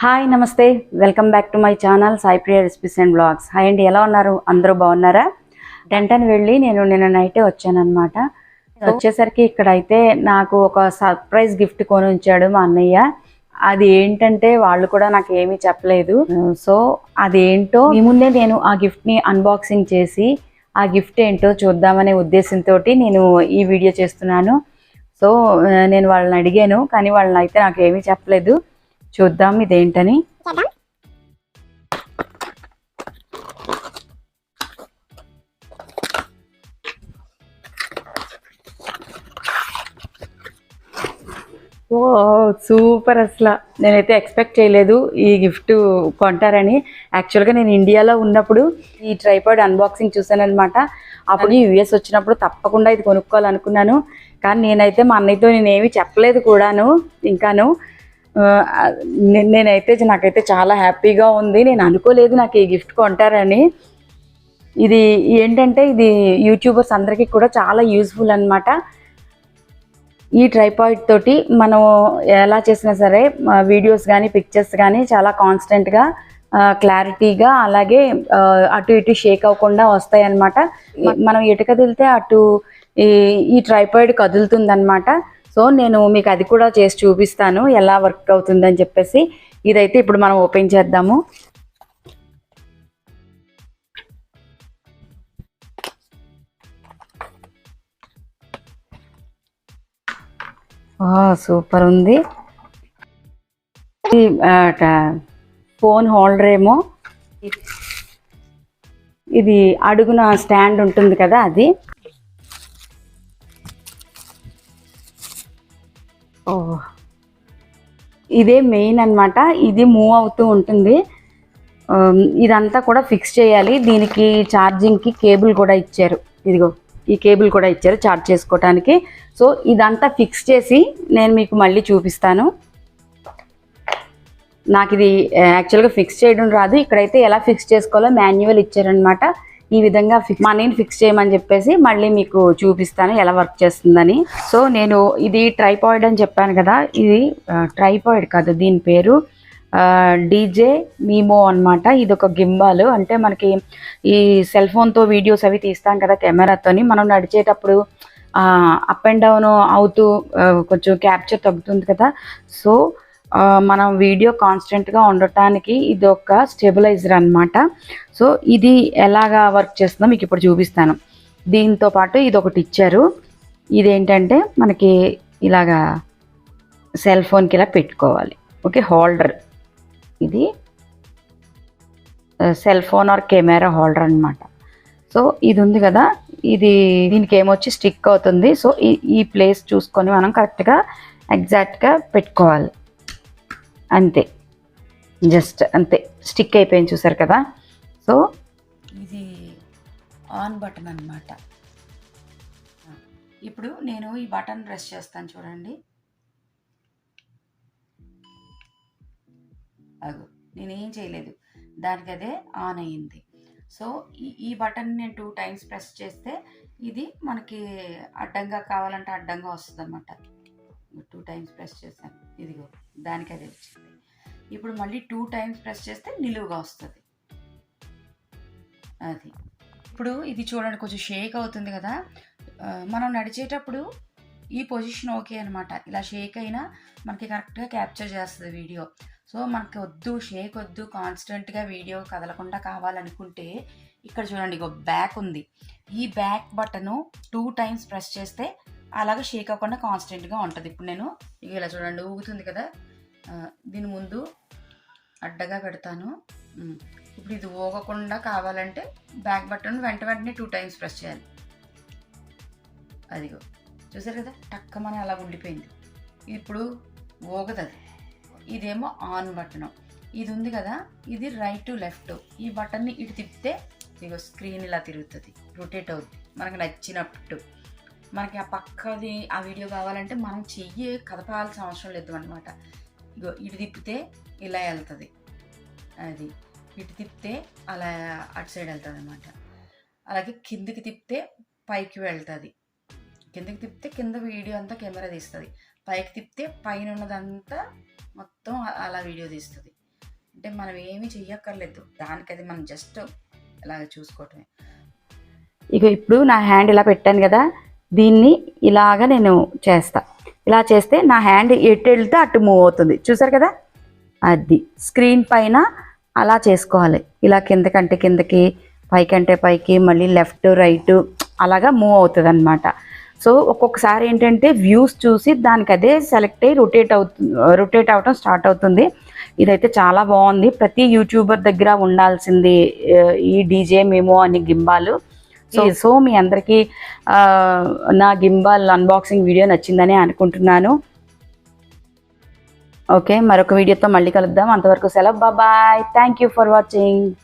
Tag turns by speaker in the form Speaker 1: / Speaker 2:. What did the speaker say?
Speaker 1: Hi నమస్తే, welcome back to my channel Sai Priya recipes and blogs. Hi అండి, ఎలా ఉన్నారు? అందరూ బాగున్నారా? టెంటన్ వెళ్ళి నేను నిన్న నైటే వచ్చానమాట. వచ్చేసరికి ఇక్కడైతే నాకు ఒక సర్ప్రైజ్ గిఫ్ట్ కొని ఉంచాడు మా అన్నయ్య. అది ఏంటంటే వాళ్ళు కూడా నాకు ఏమీ చెప్పలేదు. సో అదేంటో మీ ముందే నేను ఆ గిఫ్ట్ని అన్బాక్సింగ్ చేసి ఆ గిఫ్ట్ ఏంటో చూద్దామనే ఉద్దేశంతో నేను ఈ వీడియో చేస్తున్నాను. సో నేను వాళ్ళని అడిగాను, కానీ వాళ్ళని అయితే నాకు ఏమీ చెప్పలేదు. చూద్దాం ఇదేంటని. ఓ సూపర్! అసలు నేనైతే ఎక్స్పెక్ట్ చేయలేదు ఈ గిఫ్ట్ కొంటారని. యాక్చువల్గా నేను ఇండియాలో ఉన్నప్పుడు ఈ ట్రైపాడ్ అన్బాక్సింగ్ చూసానమాట. అప్పుడు యూఎస్ వచ్చినప్పుడు తప్పకుండా ఇది కొనుక్కోవాలనుకున్నాను, కానీ నేనైతే మా అన్నయ్యతో నేనేమి చెప్పలేదు కూడాను. ఇంకాను నాకైతే చాలా హ్యాపీగా ఉంది. నేను అనుకోలేదు నాకు ఈ గిఫ్ట్ కొంటారని. ఇది ఏంటంటే ఇది యూట్యూబర్స్ అందరికీ కూడా చాలా యూస్ఫుల్ అనమాట. ఈ ట్రైపాడ్ తోటి మనం ఎలా చేసినా సరే వీడియోస్ కానీ పిక్చర్స్ కానీ చాలా కాన్స్టెంట్గా క్లారిటీగా అలాగే అటు ఇటు షేక్ అవ్వకుండా వస్తాయి అన్నమాట. మనం ఎటు కదిలితే అటు ఈ ట్రైపాడ్ కదులుతుంది అనమాట. సో నేను మీకు అది కూడా చేసి చూపిస్తాను ఎలా వర్క్ అవుతుందని చెప్పేసి. ఇదైతే ఇప్పుడు మనం ఓపెన్ చేద్దాము. సూపర్ ఉంది. ఫోన్ హోల్డర్ ఏమో, ఇది అడుగున స్టాండ్ ఉంటుంది కదా అది. ఇదే మెయిన్ అన్నమాట. ఇది మూవ్ అవుతూ ఉంటుంది. ఇదంతా కూడా ఫిక్స్ చేయాలి. దీనికి ఛార్జింగ్కి కేబుల్ కూడా ఇచ్చారు. ఇదిగో ఈ కేబుల్ కూడా ఇచ్చారు ఛార్జ్ చేసుకోవడానికి. సో ఇదంతా ఫిక్స్ చేసి నేను మీకు మళ్ళీ చూపిస్తాను. నాకు ఇది యాక్చువల్గా ఫిక్స్ చేయడం రాదు. ఇక్కడైతే ఎలా ఫిక్స్ చేసుకోవాలో మాన్యువల్ ఇచ్చారనమాట. ఈ విధంగా మనీని ఫిక్స్ చేయమని చెప్పేసి మళ్ళీ మీకు చూపిస్తాను ఎలా వర్క్ చేస్తుందని. సో నేను ఇది ట్రైపాడ్ అని చెప్పాను కదా, ఇది ట్రైపాడ్ కాదు, దీని పేరు డీజే మీమో అనమాట. ఇది ఒక గింబాల్. అంటే మనకి ఈ సెల్ ఫోన్తో వీడియోస్ అవి తీస్తాం కదా కెమెరాతోని, మనం నడిచేటప్పుడు అప్ అండ్ డౌన్ అవుతూ కొంచెం క్యాప్చర్ తగ్గుతుంది కదా. సో మనం వీడియో కాన్స్టెంట్గా ఉండటానికి ఇది ఒక స్టెబిలైజర్ అనమాట. సో ఇది ఎలాగా వర్క్ చేస్తుందో మీకు ఇప్పుడు చూపిస్తాను. దీంతో పాటు ఇది ఒకటి ఇచ్చారు. ఇదేంటంటే మనకి ఇలాగా సెల్ ఫోన్కి ఇలా పెట్టుకోవాలి. Okay, holder. ఇది cell phone or camera holder అనమాట. సో ఇది ఉంది కదా, ఇది దీనికి ఏమొచ్చి స్టిక్ అవుతుంది. సో ఈ ప్లేస్ చూసుకొని మనం కరెక్ట్గా ఎగ్జాక్ట్గా పెట్టుకోవాలి. అంతే, జస్ట్ అంతే, స్టిక్ అయిపోయింది చూసారు కదా. సో ఇది ఆన్ బటన్ అన్నమాట. ఇప్పుడు నేను ఈ బటన్ ప్రెస్ చేస్తాను చూడండి. అగో నేనేం చేయలేదు, దానికి అదే ఆన్ అయ్యింది. సో ఈ బటన్ నేను 2 టైమ్స్ ప్రెస్ చేస్తే ఇది మనకి అడ్డంగా కావాలంటే అడ్డంగా వస్తుంది అన్నమాట. 2 టైమ్స్ ప్రెస్ చేశాను, ఇదిగో దానికి అదే వచ్చింది. ఇప్పుడు మళ్ళీ 2 టైమ్స్ ప్రెస్ చేస్తే నిలువుగా వస్తుంది. అది ఇప్పుడు ఇది చూడండి, కొంచెం షేక్ అవుతుంది కదా. మనం నడిచేటప్పుడు ఈ పొజిషన్ ఓకే అనమాట. ఇలా షేక్ అయినా మనకి కరెక్ట్గా క్యాప్చర్ చేస్తుంది వీడియో. సో మనకి వద్దు, షేక్ వద్దు, కాన్స్టెంట్గా వీడియో కదలకుండా కావాలనుకుంటే ఇక్కడ చూడండి, ఇగో బ్యాక్ ఉంది. ఈ బ్యాక్ బటను 2 టైమ్స్ ప్రెస్ చేస్తే అలాగే షేక్ అవ్వకుండా కాన్స్టెంట్గా ఉంటుంది. ఇప్పుడు నేను ఇక ఇలా చూడండి ఊగుతుంది కదా, దీని ముందు అడ్డగా పెడతాను. ఇప్పుడు ఇది ఊగకుండా కావాలంటే బ్యాక్ బటన్ వెంటనే 2 టైమ్స్ ప్రెస్ చేయాలి. అదిగో చూసారు కదా, టక్కమని అలా ఉండిపోయింది. ఇప్పుడు ఊగదు అది. ఇదేమో ఆన్ బటన్. ఇది ఉంది కదా, ఇది రైట్ టు లెఫ్ట్. ఈ బటన్ని ఇటు తిప్పితే ఇగో స్క్రీన్ ఇలా తిరుగుతుంది, రొటేట్ అవుతుంది మనకు నచ్చినట్టు. మనకి ఆ పక్కది ఆ వీడియో కావాలంటే మనం చెయ్యి కదపాల్సిన అవసరం లేదు అనమాట. ఇగో ఇటు తిప్పితే ఇలా వెళ్తుంది, అది ఇటు తిప్పితే అలా అటు సైడ్ వెళ్తుంది అనమాట. అలాగే కిందికి తిప్పితే పైకి వెళ్తుంది, కిందకి తిప్పితే కింద వీడియో అంతా కెమెరా తీస్తుంది, పైకి తిప్పితే పైన ఉన్నదంతా మొత్తం అలా వీడియో తీస్తుంది. అంటే మనం ఏమీ చెయ్యక్కర్లేదు, దానికి అది మనం జస్ట్ ఇలాగ చూసుకోవటమే. ఇక ఇప్పుడు నా హ్యాండ్ ఇలా పెట్టాను కదా, దీన్ని ఇలాగ నేను చేస్తా. ఇలా చేస్తే నా హ్యాండ్ ఎటు వెళ్తే అటు మూవ్ అవుతుంది, చూసారు కదా. అది స్క్రీన్ పైన అలా చేసుకోవాలి, ఇలా కిందకంటే కిందకి, పైకంటే పైకి, మళ్ళీ లెఫ్ట్ రైట్ అలాగా మూవ్ అవుతుంది అనమాట. సో ఒక్కొక్కసారి ఏంటంటే వ్యూస్ చూసి దానికి అదే సెలెక్ట్ అయ్యి రొటేట్ అవటం స్టార్ట్ అవుతుంది. ఇదైతే చాలా బాగుంది, ప్రతి యూట్యూబర్ దగ్గర ఉండాల్సింది ఈ DJI MIMO అని గింబాలు. సో మీ అందరికీ నా గింబాల్ అన్బాక్సింగ్ వీడియో నచ్చిందని అనుకుంటున్నాను. ఓకే, మరొక వీడియోతో మళ్ళీ కలుద్దాం. అంతవరకు సెలవు, bye. Thank you for watching.